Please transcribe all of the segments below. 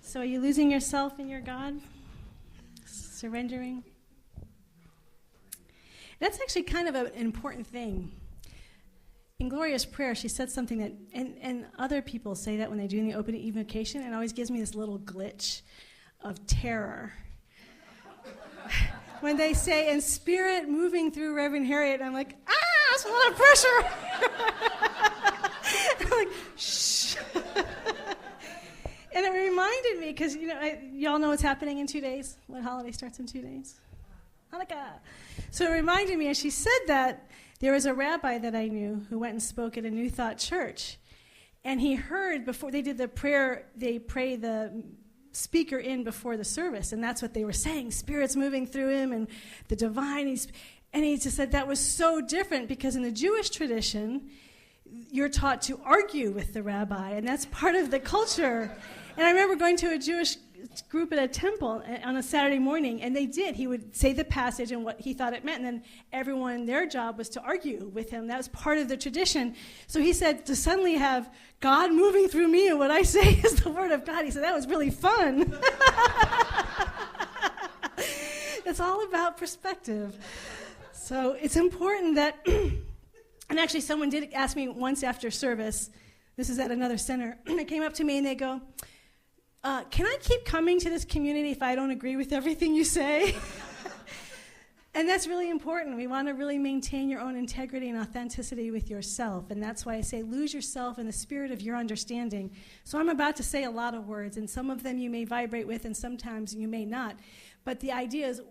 So are you losing yourself in your God? Surrendering? That's actually kind of an important thing. In Gloria's prayer, she said something that, and other people say that when they do the opening invocation, and it always gives me this little glitch of terror. When they say, "in spirit moving through Reverend Harriet," I'm like, that's a lot of pressure. I'm like, shh. And it reminded me, because y'all know what's happening in 2 days? What holiday starts in 2 days? Hanukkah. So it reminded me, as she said that, there was a rabbi that I knew who went and spoke at a New Thought church. And he heard, before they did the prayer, they pray the speaker in before the service. And that's what they were saying, Spirit's moving through him and the divine. And he just said that was so different, because in the Jewish tradition, you're taught to argue with the rabbi, and that's part of the culture. And I remember going to a Jewish group at a temple on a Saturday morning, and they did. He would say the passage and what he thought it meant, and then everyone, their job was to argue with him. That was part of the tradition. So he said, to suddenly have God moving through me and what I say is the word of God, he said, that was really fun. It's all about perspective. So it's important that, and actually someone did ask me once after service, this is at another center, they came up to me and they go, can I keep coming to this community if I don't agree with everything you say? And that's really important. We want to really maintain your own integrity and authenticity with yourself. And that's why I say lose yourself in the spirit of your understanding. So I'm about to say a lot of words, and some of them you may vibrate with and sometimes you may not. But the idea is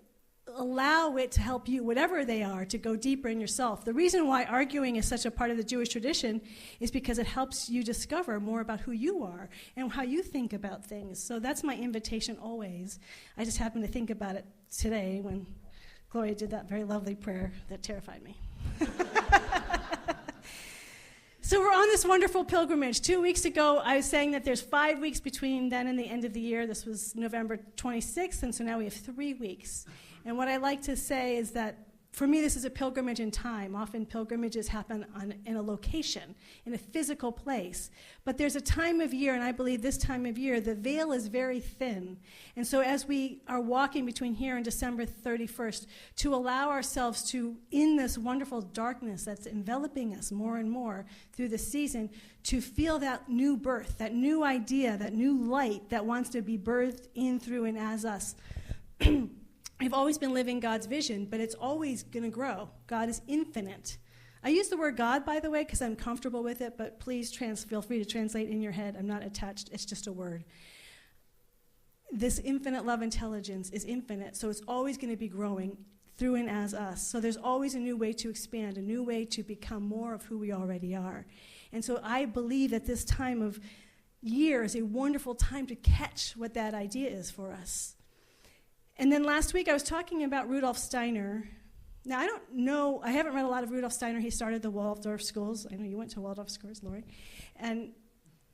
allow it to help you, whatever they are, to go deeper in yourself. The reason why arguing is such a part of the Jewish tradition is because it helps you discover more about who you are and how you think about things. So that's my invitation always. I just happened to think about it today when Gloria did that very lovely prayer that terrified me. So we're on this wonderful pilgrimage. 2 weeks ago, I was saying that there's 5 weeks between then and the end of the year. This was November 26th, and so now we have 3 weeks. And what I like to say is that, for me, this is a pilgrimage in time. Often pilgrimages happen in a location, in a physical place. But there's a time of year, and I believe this time of year, the veil is very thin. And so as we are walking between here and December 31st, to allow ourselves to, in this wonderful darkness that's enveloping us more and more through the season, to feel that new birth, that new idea, that new light that wants to be birthed in, through, and as us. I've always been living God's vision, but it's always going to grow. God is infinite. I use the word God, by the way, because I'm comfortable with it, but please feel free to translate in your head. I'm not attached. It's just a word. This infinite love intelligence is infinite, so it's always going to be growing through and as us. So there's always a new way to expand, a new way to become more of who we already are. And so I believe that this time of year is a wonderful time to catch what that idea is for us. And then last week I was talking about Rudolf Steiner. Now, I haven't read a lot of Rudolf Steiner. He started the Waldorf schools. I know you went to Waldorf schools, Lori. And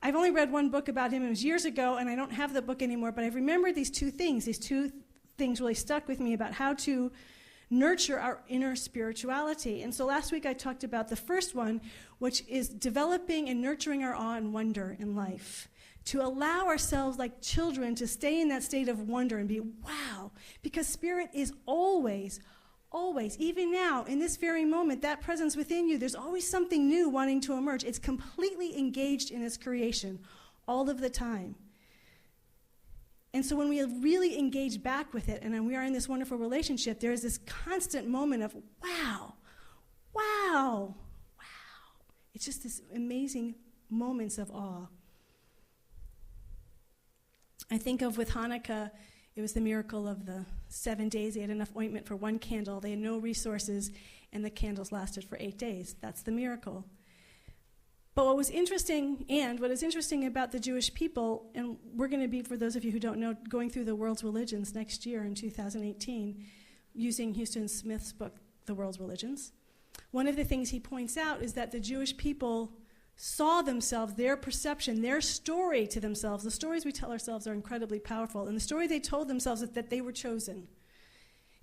I've only read one book about him. It was years ago, and I don't have the book anymore, but I remember these two things. These two things really stuck with me about how to nurture our inner spirituality. And so last week I talked about the first one, which is developing and nurturing our awe and wonder in life. To allow ourselves, like children, to stay in that state of wonder and be, wow, because Spirit is always, even now, in this very moment, that presence within you, there's always something new wanting to emerge. It's completely engaged in its creation all of the time. And so when we really engage back with it, and we are in this wonderful relationship, there is this constant moment of, wow. It's just this amazing moments of awe. I think of with Hanukkah, it was the miracle of the 7 days. They had enough ointment for one candle. They had no resources, and the candles lasted for 8 days. That's the miracle. But what is interesting about the Jewish people, and we're going to be, for those of you who don't know, going through the world's religions next year in 2018, using Houston Smith's book, The World's Religions. One of the things he points out is that the Jewish people saw themselves, their perception, their story to themselves. The stories we tell ourselves are incredibly powerful. And the story they told themselves is that they were chosen.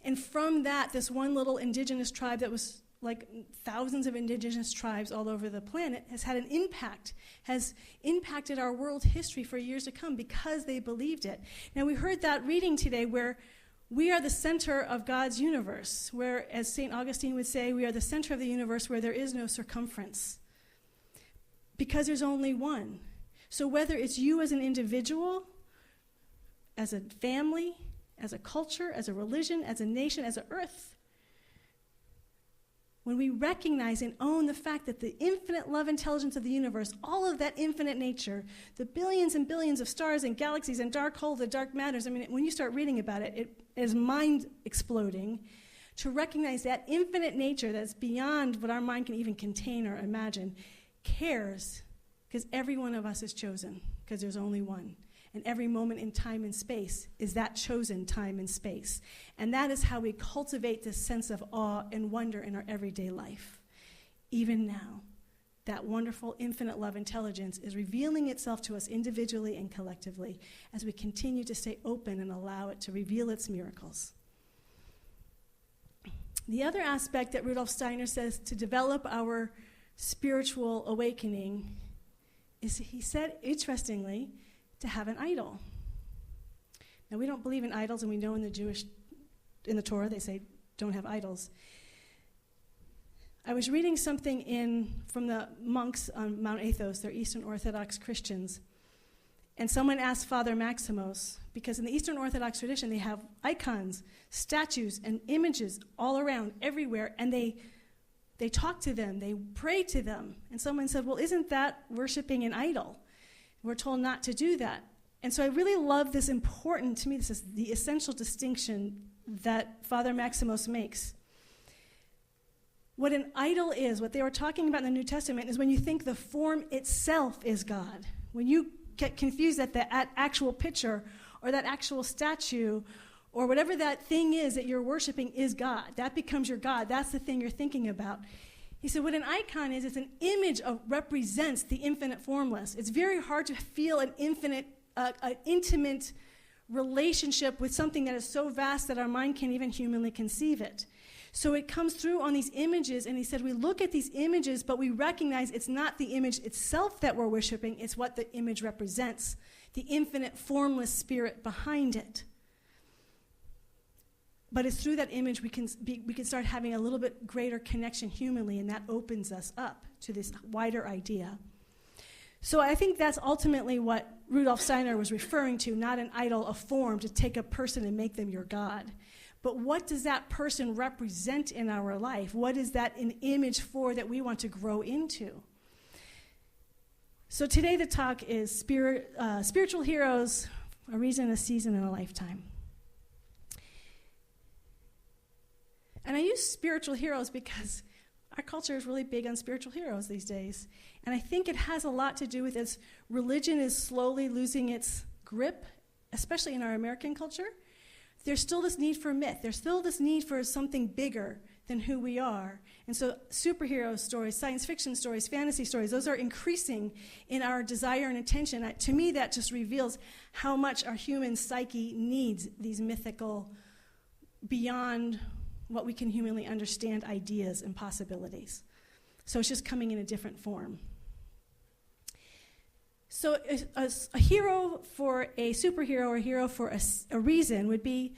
And from that, this one little indigenous tribe that was like thousands of indigenous tribes all over the planet, has had an impact, has impacted our world history for years to come because they believed it. Now, we heard that reading today where we are the center of God's universe, where, as St. Augustine would say, we are the center of the universe where there is no circumference, because there's only one. So whether it's you as an individual, as a family, as a culture, as a religion, as a nation, as an earth, when we recognize and own the fact that the infinite love intelligence of the universe, all of that infinite nature, the billions and billions of stars and galaxies and dark holes, the dark matters, I mean, when you start reading about it, it is mind-exploding to recognize that infinite nature that's beyond what our mind can even contain or imagine, cares, because every one of us is chosen, because there's only one. And every moment in time and space is that chosen time and space. And that is how we cultivate this sense of awe and wonder in our everyday life. Even now, that wonderful infinite love intelligence is revealing itself to us individually and collectively as we continue to stay open and allow it to reveal its miracles. The other aspect that Rudolf Steiner says to develop our spiritual awakening is, he said, interestingly, to have an idol. Now, we don't believe in idols, and we know in the Torah, they say, don't have idols. I was reading something from the monks on Mount Athos, they're Eastern Orthodox Christians, and someone asked Father Maximos, because in the Eastern Orthodox tradition, they have icons, statues, and images all around, everywhere, and they talk to them, they pray to them. And someone said, well, isn't that worshiping an idol? We're told not to do that. And so I really love this important, to me, this is the essential distinction that Father Maximos makes. What an idol is, what they were talking about in the New Testament, is when you think the form itself is God. When you get confused that the actual picture or that actual statue or whatever that thing is that you're worshiping is God. That becomes your God. That's the thing you're thinking about. He said, what an icon is, it's an image represents the infinite formless. It's very hard to feel an intimate relationship with something that is so vast that our mind can't even humanly conceive it. So it comes through on these images, and he said, we look at these images, but we recognize it's not the image itself that we're worshiping, it's what the image represents, the infinite formless spirit behind it. But it's through that image we can start having a little bit greater connection humanly, and that opens us up to this wider idea. So I think that's ultimately what Rudolf Steiner was referring to, not an idol, a form, to take a person and make them your God. But what does that person represent in our life? What is that an image for that we want to grow into? So today the talk is Spiritual Heroes, a Reason, a Season, and a Lifetime. And I use spiritual heroes because our culture is really big on spiritual heroes these days. And I think it has a lot to do with as religion is slowly losing its grip, especially in our American culture. There's still this need for myth. There's still this need for something bigger than who we are. And so superhero stories, science fiction stories, fantasy stories, those are increasing in our desire and attention. To me, that just reveals how much our human psyche needs these mythical, beyond what we can humanly understand ideas and possibilities. So it's just coming in a different form. So a hero for a superhero or a hero for a reason would be,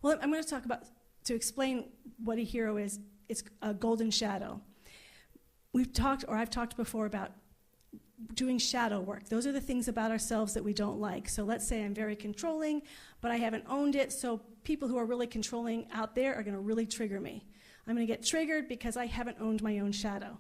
well, I'm going to talk about, to explain what a hero is, it's a golden shadow. I've talked before about doing shadow work. Those are the things about ourselves that we don't like. So let's say I'm very controlling, but I haven't owned it, so people who are really controlling out there are going to really trigger me. I'm going to get triggered because I haven't owned my own shadow.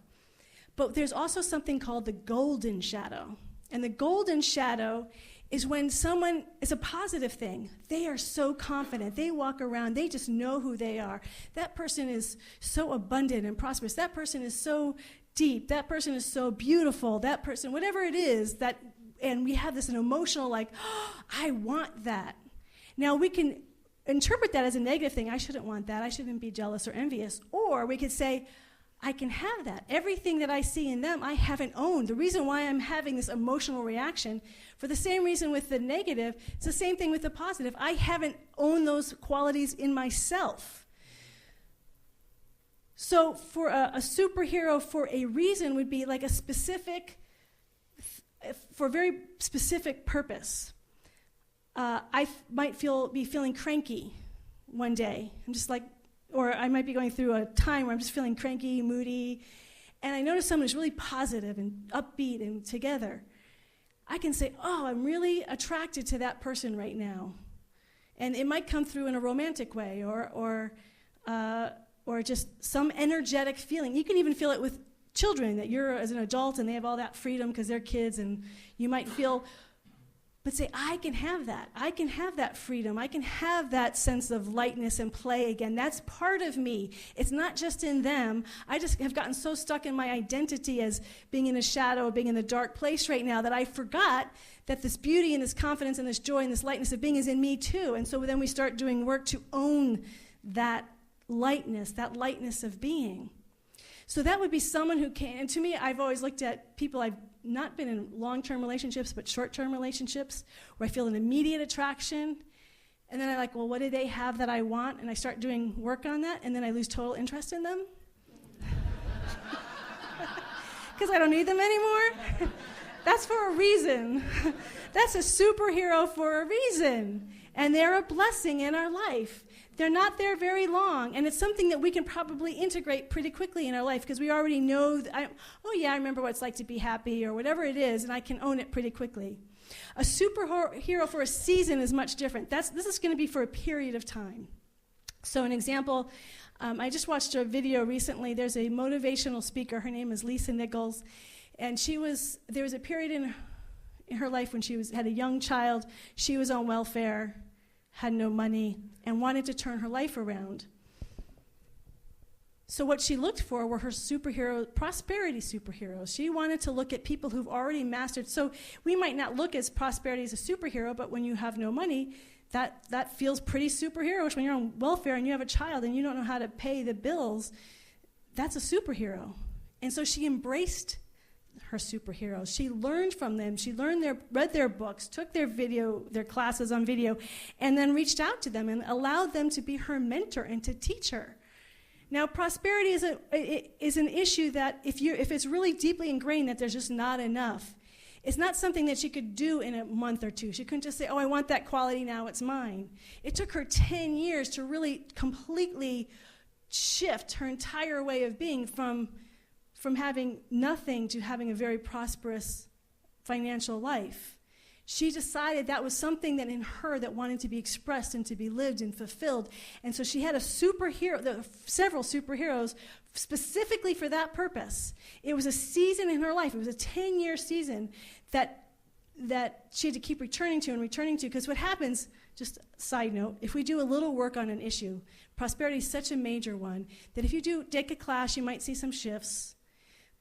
But there's also something called the golden shadow. And the golden shadow is when someone, it's a positive thing. They are so confident. They walk around. They just know who they are. That person is so abundant and prosperous. That person is so deep. That person is so beautiful. That person, whatever it is, that, and we have this an emotional like, oh, I want that. Now we can interpret that as a negative thing. I shouldn't want that. I shouldn't be jealous or envious. Or we could say, I can have that. Everything that I see in them, I haven't owned. The reason why I'm having this emotional reaction, for the same reason with the negative, it's the same thing with the positive. I haven't owned those qualities in myself. So for a superhero for a reason would be like a specific, for a very specific purpose. I might be feeling cranky one day. I'm just like, or I might be going through a time where I'm just feeling cranky, moody, and I notice someone who's really positive and upbeat and together. I can say, oh, I'm really attracted to that person right now. And it might come through in a romantic way or just some energetic feeling. You can even feel it with children, that you're as an adult and they have all that freedom because they're kids, and you might feel, but say, I can have that. I can have that freedom. I can have that sense of lightness and play again. That's part of me. It's not just in them. I just have gotten so stuck in my identity as being in a shadow, being in a dark place right now, that I forgot that this beauty and this confidence and this joy and this lightness of being is in me too. And so then we start doing work to own that lightness of being. So that would be someone who can, and to me, I've always looked at people, I've not been in long-term relationships, but short-term relationships, where I feel an immediate attraction, and then I'm like, well, what do they have that I want? And I start doing work on that, and then I lose total interest in them. Because I don't need them anymore. That's for a reason. That's a superhero for a reason. And they're a blessing in our life. They're not there very long, and it's something that we can probably integrate pretty quickly in our life because we already know, I remember what it's like to be happy or whatever it is, and I can own it pretty quickly. A superhero for a season is much different. This is going to be for a period of time. So an example, I just watched a video recently. There's a motivational speaker. Her name is Lisa Nichols, and there was a period in her life when she had a young child. She was on welfare, had no money, and wanted to turn her life around. So what she looked for were her prosperity superheroes. She wanted to look at people who've already mastered. So we might not look as prosperity as a superhero, but when you have no money, that feels pretty superheroish. When you're on welfare and you have a child and you don't know how to pay the bills, that's a superhero. And so she embraced her superheroes. She learned from them. She read their books, took their classes on video, and then reached out to them and allowed them to be her mentor and to teach her. Now, prosperity is an issue that if it's really deeply ingrained that there's just not enough, it's not something that she could do in a month or two. She couldn't just say, oh, I want that quality, now it's mine. It took her 10 years to really completely shift her entire way of being from having nothing to having a very prosperous financial life. She decided that was something that in her that wanted to be expressed and to be lived and fulfilled. And so she had several superheroes specifically for that purpose. It was a season in her life. It was a 10-year season that she had to keep returning to, because what happens, just a side note, if we do a little work on an issue, prosperity is such a major one, that if you take a class, you might see some shifts.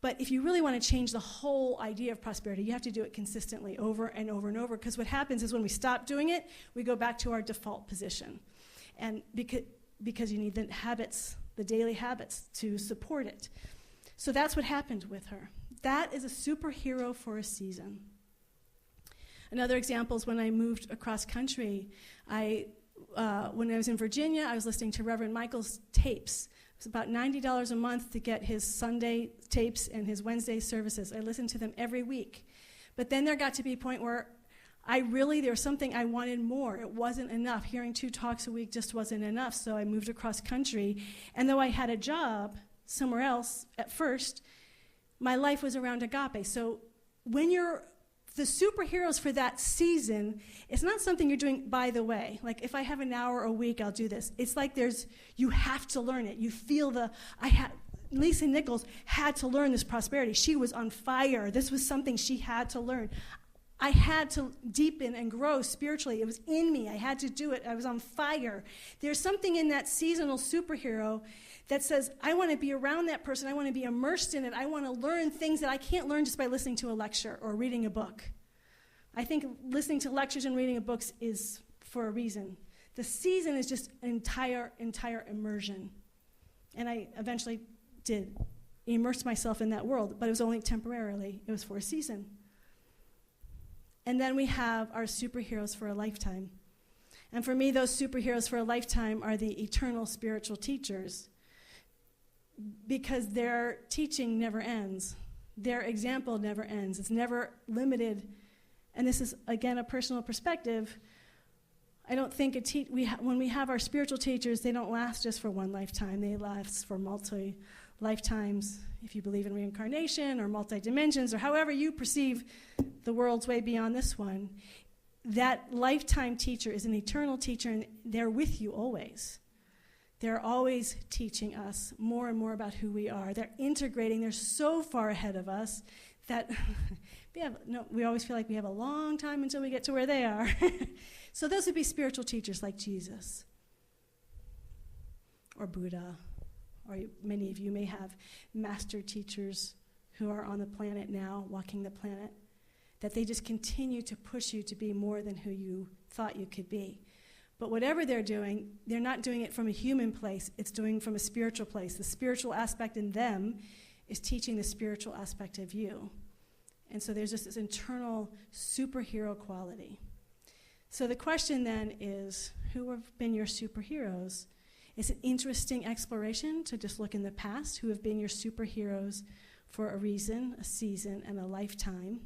But if you really want to change the whole idea of prosperity, you have to do it consistently over and over and over, because what happens is when we stop doing it, we go back to our default position. And because you need the daily habits to support it. So that's what happened with her. That is a superhero for a season. Another example is when I moved across country. When I was in Virginia, I was listening to Reverend Michael's tapes. It was about $90 a month to get his Sunday tapes and his Wednesday services. I listened to them every week. But then there got to be a point where there was something I wanted more. It wasn't enough. Hearing 2 talks a week just wasn't enough, so I moved across country. And though I had a job somewhere else at first, my life was around agape. So when you're the superheroes for that season, it's not something you're doing by the way. Like, if I have an hour a week, I'll do this. It's like you have to learn it. You feel Lisa Nichols had to learn this prosperity. She was on fire. This was something she had to learn. I had to deepen and grow spiritually. It was in me. I had to do it. I was on fire. There's something in that seasonal superhero that says, I want to be around that person. I want to be immersed in it. I want to learn things that I can't learn just by listening to a lecture or reading a book. I think listening to lectures and reading books is for a reason. The season is just an entire immersion. And I eventually did immerse myself in that world, but it was only temporarily. It was for a season. And then we have our superheroes for a lifetime. And for me, those superheroes for a lifetime are the eternal spiritual teachers. because their teaching never ends. Their example never ends. It's never limited. And this is, again, a personal perspective. I don't think when we have our spiritual teachers, they don't last just for one lifetime. They last for multi-lifetimes, if you believe in reincarnation or multi-dimensions or however you perceive the world's way beyond this one. That lifetime teacher is an eternal teacher, and they're with you always. They're always teaching us more and more about who we are. They're integrating. They're so far ahead of us that we always feel like we have a long time until we get to where they are. So those would be spiritual teachers like Jesus or Buddha, or many of you may have master teachers who are on the planet now, walking the planet, that they just continue to push you to be more than who you thought you could be. But whatever they're doing, they're not doing it from a human place. It's doing from a spiritual place. The spiritual aspect in them is teaching the spiritual aspect of you. And so there's just this internal superhero quality. So the question then is, who have been your superheroes? It's an interesting exploration to just look in the past, who have been your superheroes for a reason, a season, and a lifetime.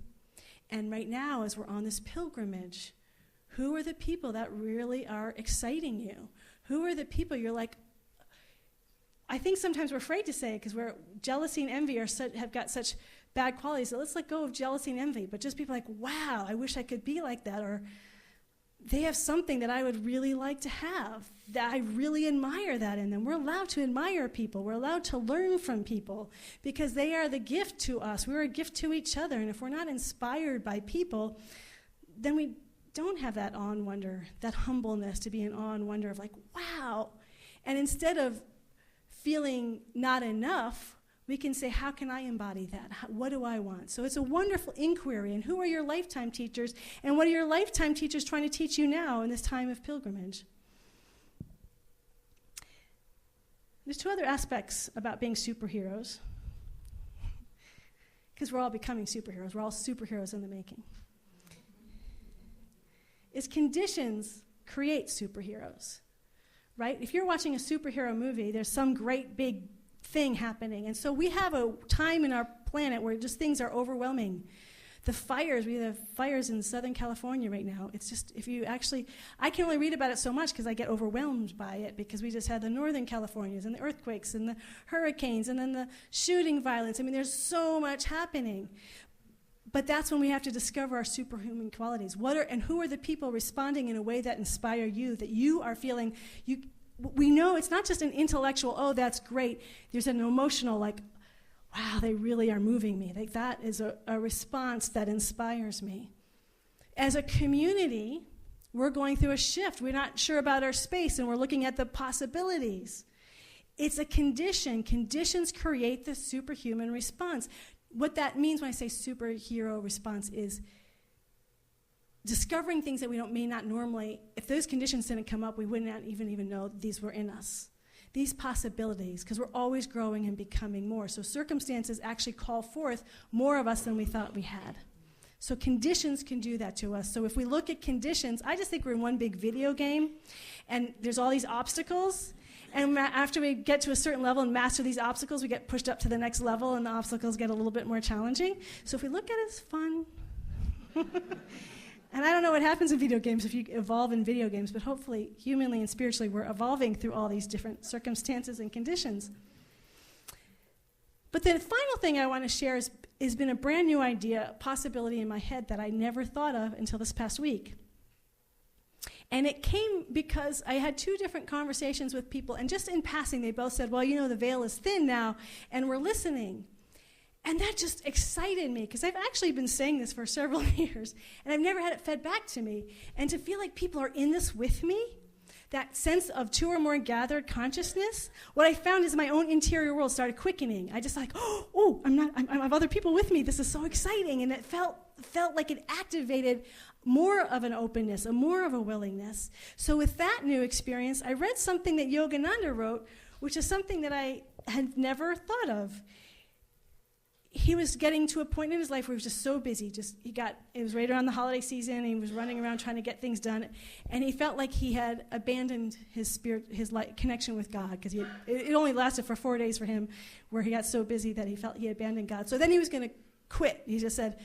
And right now, as we're on this pilgrimage, who are the people that really are exciting you? Who are the people you're like, I think sometimes we're afraid to say it because jealousy and envy have got such bad qualities. So let's let go of jealousy and envy. But just people like, wow, I wish I could be like that. Or they have something that I would really like to have, that I really admire that in them. We're allowed to admire people. We're allowed to learn from people because they are the gift to us. We're a gift to each other. And if we're not inspired by people, then we don't have that awe and wonder, that humbleness to be in awe and wonder of like, wow. And instead of feeling not enough, we can say, how can I embody that? What do I want? So it's a wonderful inquiry. And who are your lifetime teachers? And what are your lifetime teachers trying to teach you now in this time of pilgrimage? There's two other aspects about being superheroes. Because we're all becoming superheroes. We're all superheroes in the making. Is conditions create superheroes, right? If you're watching a superhero movie, there's some great big thing happening. And so we have a time in our planet where just things are overwhelming. The fires, we have fires in Southern California right now. It's just, I can only read about it so much because I get overwhelmed by it because we just had the Northern Californias and the earthquakes and the hurricanes and then the shooting violence. I mean, there's so much happening. But that's when we have to discover our superhuman qualities. And who are the people responding in a way that inspire you, that you are feeling, we know it's not just an intellectual, oh, that's great. There's an emotional, like, wow, they really are moving me. Like that is a response that inspires me. As a community, we're going through a shift. We're not sure about our space, and we're looking at the possibilities. It's a condition. Conditions create the superhuman response. What that means when I say superhero response is discovering things that we may not normally, if those conditions didn't come up, we would not even know these were in us. These possibilities, because we're always growing and becoming more. So circumstances actually call forth more of us than we thought we had. So conditions can do that to us. So if we look at conditions, I just think we're in one big video game, and there's all these obstacles. And after we get to a certain level and master these obstacles, we get pushed up to the next level, and the obstacles get a little bit more challenging. So if we look at it as fun, and I don't know what happens in video games if you evolve in video games, but hopefully, humanly and spiritually, we're evolving through all these different circumstances and conditions. But the final thing I want to share has been a brand new idea, a possibility in my head that I never thought of until this past week. And it came because I had two different conversations with people, and just in passing, they both said, well, the veil is thin now, and we're listening. And that just excited me, because I've actually been saying this for several years, and I've never had it fed back to me. And to feel like people are in this with me, that sense of two or more gathered consciousness, what I found is my own interior world started quickening. I just like, I have other people with me. This is so exciting. And it felt like it activated more of an openness, more of a willingness. So with that new experience, I read something that Yogananda wrote, which is something that I had never thought of. he was getting to a point in his life where he was just so busy. It was right around the holiday season, and he was running around trying to get things done, and he felt like he had abandoned his spirit, his connection with God, because it only lasted for 4 days for him, where he got so busy that he felt he abandoned God. So then he was going to quit. He just said,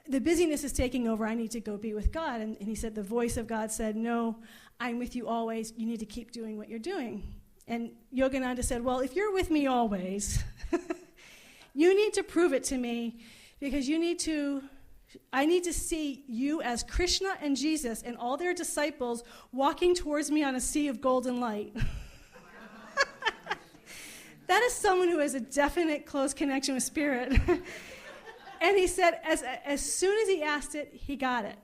the busyness is taking over. I need to go be with God. And he said, the voice of God said, no, I'm with you always. You need to keep doing what you're doing. And Yogananda said, well, if you're with me always, you need to prove it to me, because I need to see you as Krishna and Jesus and all their disciples walking towards me on a sea of golden light. That is someone who has a definite close connection with spirit. And he said, as soon as he asked it, he got it.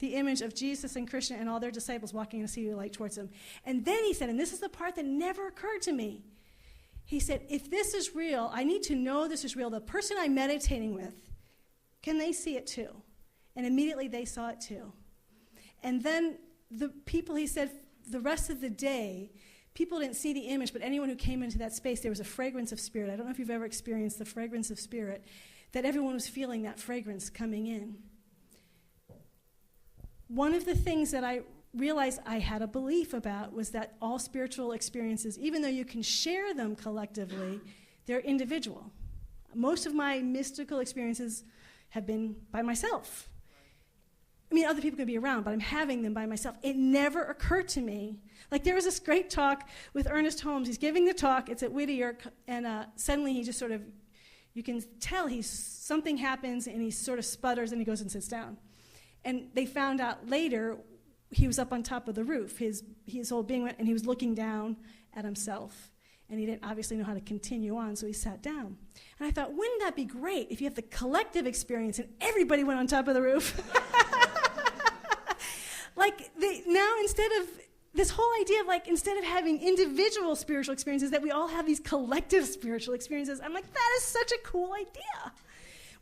The image of Jesus and Krishna and all their disciples walking in a sea of light towards him. And then he said, and this is the part that never occurred to me, he said, if this is real, I need to know this is real. The person I'm meditating with, can they see it too? And immediately they saw it too. And then the people, he said, the rest of the day, people didn't see the image, but anyone who came into that space, there was a fragrance of spirit. I don't know if you've ever experienced the fragrance of spirit, that everyone was feeling that fragrance coming in. One of the things that I realized I had a belief about was that all spiritual experiences, even though you can share them collectively, they're individual. Most of my mystical experiences have been by myself. I mean, other people can be around, but I'm having them by myself. It never occurred to me. Like, there was this great talk with Ernest Holmes. He's giving the talk. It's at Whittier, and suddenly he just sort of, you can tell something happens, and he sort of sputters, and he goes and sits down. And they found out later he was up on top of the roof. His whole being went, and he was looking down at himself. And he didn't obviously know how to continue on, so he sat down. And I thought, wouldn't that be great if you have the collective experience and everybody went on top of the roof? Now instead of this whole idea of instead of having individual spiritual experiences, that we all have these collective spiritual experiences. I'm like, that is such a cool idea.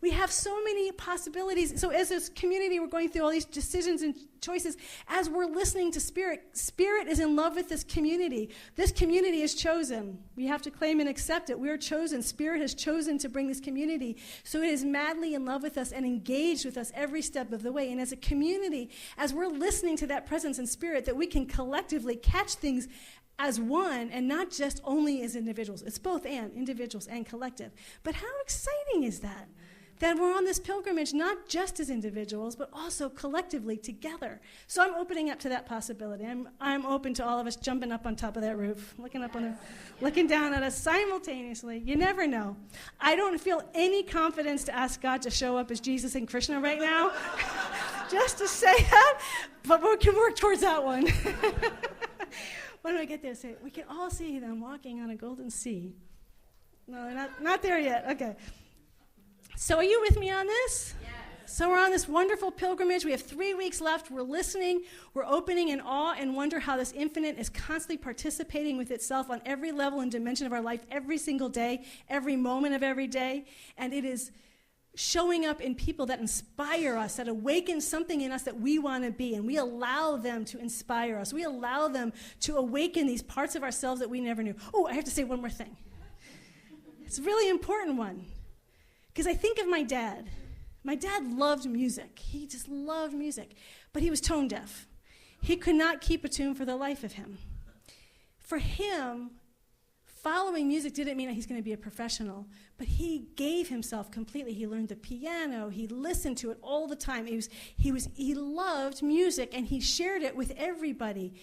We have so many possibilities. So as this community, we're going through all these decisions and choices. As we're listening to Spirit, Spirit is in love with this community. This community is chosen. We have to claim and accept it. We are chosen. Spirit has chosen to bring this community. So it is madly in love with us and engaged with us every step of the way. And as a community, as we're listening to that presence in Spirit, that we can collectively catch things as one and not just only as individuals. It's both and, individuals and collective. But how exciting is that? That we're on this pilgrimage not just as individuals, but also collectively together. So I'm opening up to that possibility. I'm open to all of us jumping up on top of that roof, looking down at us simultaneously. You never know. I don't feel any confidence to ask God to show up as Jesus and Krishna right now, just to say that, but we can work towards that one. When I get there, say, we can all see them walking on a golden sea. No, they're not there yet. Okay. So are you with me on this? Yes. So we're on this wonderful pilgrimage. We have 3 weeks left. We're listening. We're opening in awe and wonder how this infinite is constantly participating with itself on every level and dimension of our life every single day, every moment of every day. And it is showing up in people that inspire us, that awaken something in us that we want to be. And we allow them to inspire us. We allow them to awaken these parts of ourselves that we never knew. Oh, I have to say one more thing. It's a really important one. Because I think of my dad. My dad loved music. He just loved music. But he was tone deaf. He could not keep a tune for the life of him. For him, following music didn't mean that he's going to be a professional. But he gave himself completely. He learned the piano. He listened to it all the time. He loved music, and he shared it with everybody.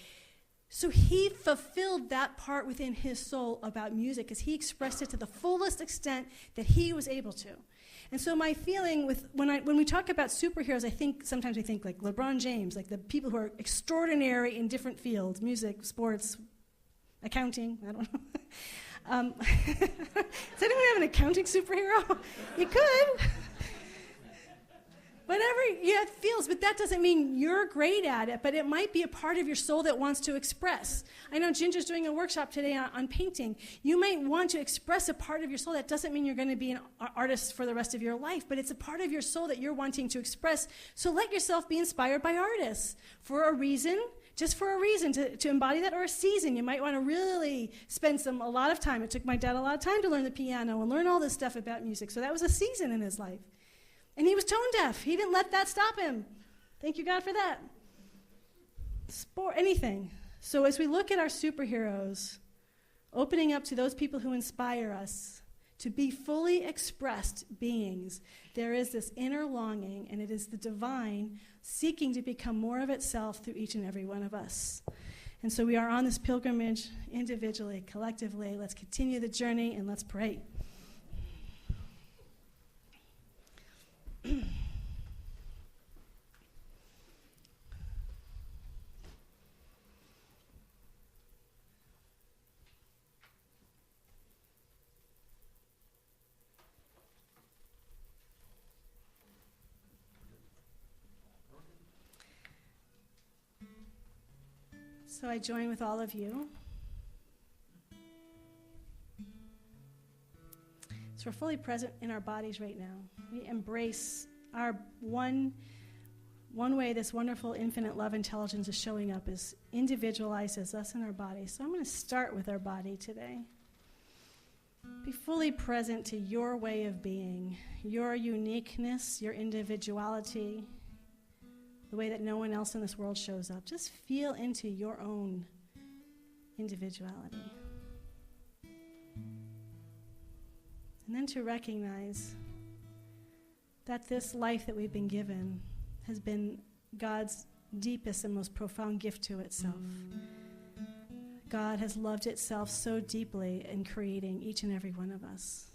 So he fulfilled that part within his soul about music, because he expressed it to the fullest extent that he was able to. And so my feeling when we talk about superheroes, sometimes we think like LeBron James, like the people who are extraordinary in different fields, music, sports, accounting, I don't know. Does anyone have an accounting superhero? You could. Whatever it feels, but that doesn't mean you're great at it, but it might be a part of your soul that wants to express. I know Ginger's doing a workshop today on painting. You might want to express a part of your soul. That doesn't mean you're going to be an artist for the rest of your life, but it's a part of your soul that you're wanting to express. So let yourself be inspired by artists for a reason, just for a reason to embody that, or a season. You might want to really spend a lot of time. It took my dad a lot of time to learn the piano and learn all this stuff about music. So that was a season in his life. And he was tone deaf. He didn't let that stop him. Thank you, God, for that. Sport, anything. So as we look at our superheroes, opening up to those people who inspire us to be fully expressed beings, there is this inner longing, and it is the divine seeking to become more of itself through each and every one of us. And so we are on this pilgrimage individually, collectively. Let's continue the journey, and let's pray. So I join with all of you. So we're fully present in our bodies right now. We embrace our one way this wonderful infinite love intelligence is showing up is individualized as us in our bodies. So I'm going to start with our body today. Be fully present to your way of being, your uniqueness, your individuality, the way that no one else in this world shows up. Just feel into your own individuality. And then to recognize that this life that we've been given has been God's deepest and most profound gift to itself. God has loved itself so deeply in creating each and every one of us.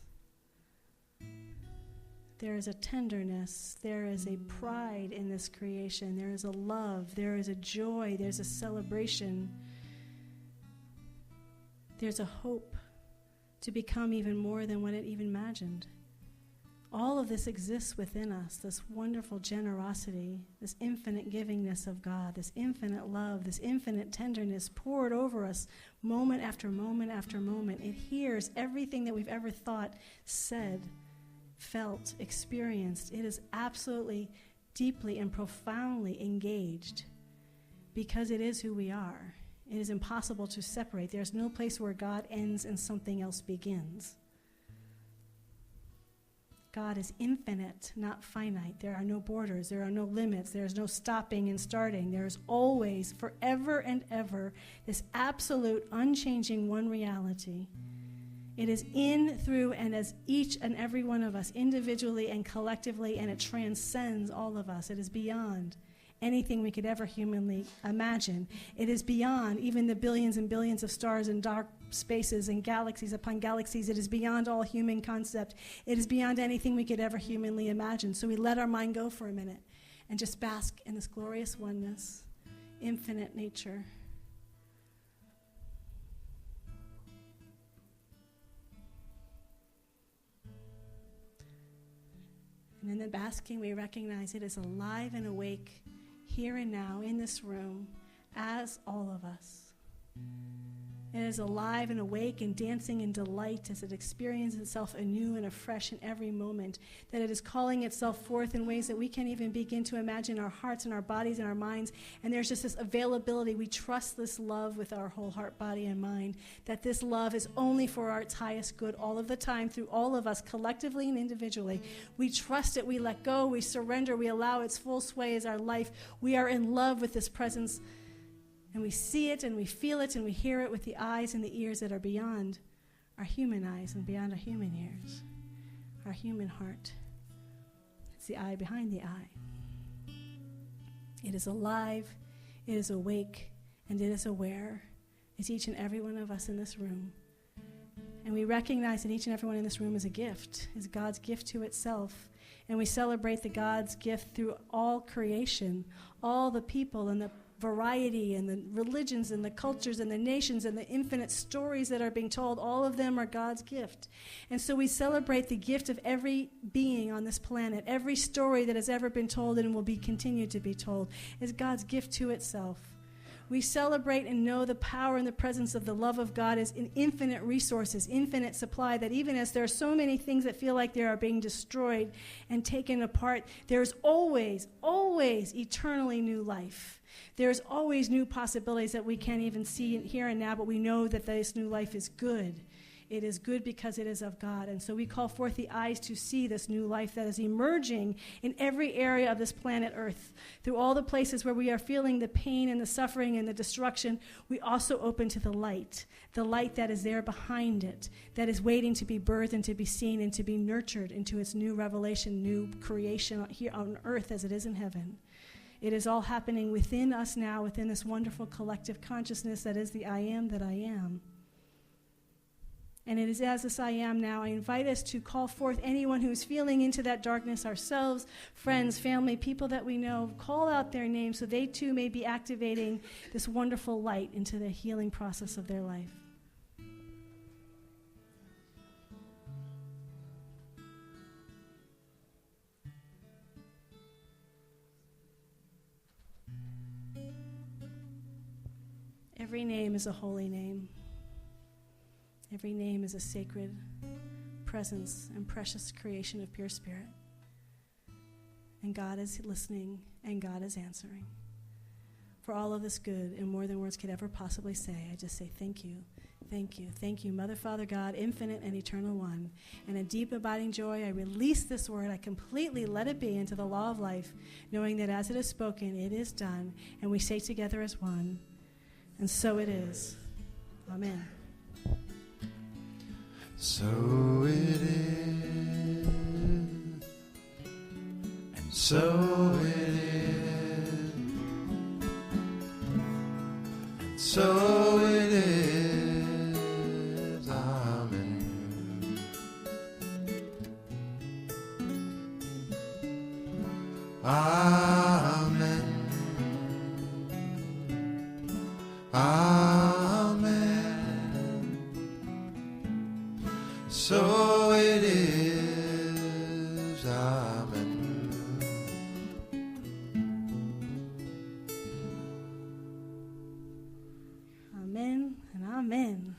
There is a tenderness, there is a pride in this creation, there is a love, there is a joy, there's a celebration, there's a hope to become even more than what it even imagined. All of this exists within us, this wonderful generosity, this infinite givingness of God, this infinite love, this infinite tenderness poured over us moment after moment after moment. It hears everything that we've ever thought, said, felt, experienced. It is absolutely, deeply, and profoundly engaged because it is who we are. It is impossible to separate. There's no place where God ends and something else begins. God is infinite, not finite. There are no borders. There are no limits. There is no stopping and starting. There is always, forever and ever, this absolute, unchanging one reality. It is in, through, and as each and every one of us, individually and collectively, and it transcends all of us. It is beyond anything we could ever humanly imagine. It is beyond even the billions and billions of stars and dark spaces and galaxies upon galaxies. It is beyond all human concept. It is beyond anything we could ever humanly imagine. So we let our mind go for a minute and just bask in this glorious oneness, infinite nature. And in the basking, we recognize it is alive and awake here and now in this room as all of us. It is alive and awake and dancing in delight as it experiences itself anew and afresh in every moment, that it is calling itself forth in ways that we can't even begin to imagine, our hearts and our bodies and our minds. And there's just this availability. We trust this love with our whole heart, body, and mind, that this love is only for its highest good all of the time through all of us, collectively and individually. We trust it. We let go. We surrender. We allow its full sway as our life. We are in love with this presence. And we see it and we feel it and we hear it with the eyes and the ears that are beyond our human eyes and beyond our human ears, our human heart. It's the eye behind the eye. It is alive, it is awake, and it is aware. It's each and every one of us in this room. And we recognize that each and every one in this room is a gift, is God's gift to itself. And we celebrate the God's gift through all creation, all the people and the variety and the religions and the cultures and the nations and the infinite stories that are being told. All of them are God's gift. And so we celebrate the gift of every being on this planet. Every story that has ever been told and will be continued to be told is God's gift to itself. We celebrate and know the power and the presence of the love of God as in infinite resources, infinite supply, that even as there are so many things that feel like they are being destroyed and taken apart, there's always, always eternally new life. There's always new possibilities that we can't even see here and now, but we know that this new life is good. It is good because it is of God. And so we call forth the eyes to see this new life that is emerging in every area of this planet Earth. Through all the places where we are feeling the pain and the suffering and the destruction, we also open to the light that is there behind it, that is waiting to be birthed and to be seen and to be nurtured into its new revelation, new creation here on earth as it is in heaven. It is all happening within us now, within this wonderful collective consciousness that is the I am that I am. And it is as this I am now, I invite us to call forth anyone who is feeling into that darkness, ourselves, friends, family, people that we know, call out their names so they too may be activating this wonderful light into the healing process of their life. Every name is a holy name. Every name is a sacred presence and precious creation of pure spirit. And God is listening and God is answering. For all of this good and more than words could ever possibly say, I just say thank you, thank you, thank you, Mother, Father, God, infinite and eternal one. And in deep abiding joy, I release this word. I completely let it be into the law of life, knowing that as it is spoken, it is done. And we say together as one, and so it is. Amen. So it is, and so it is, and so it is, amen. Amen. So it is, amen. Amen and amen.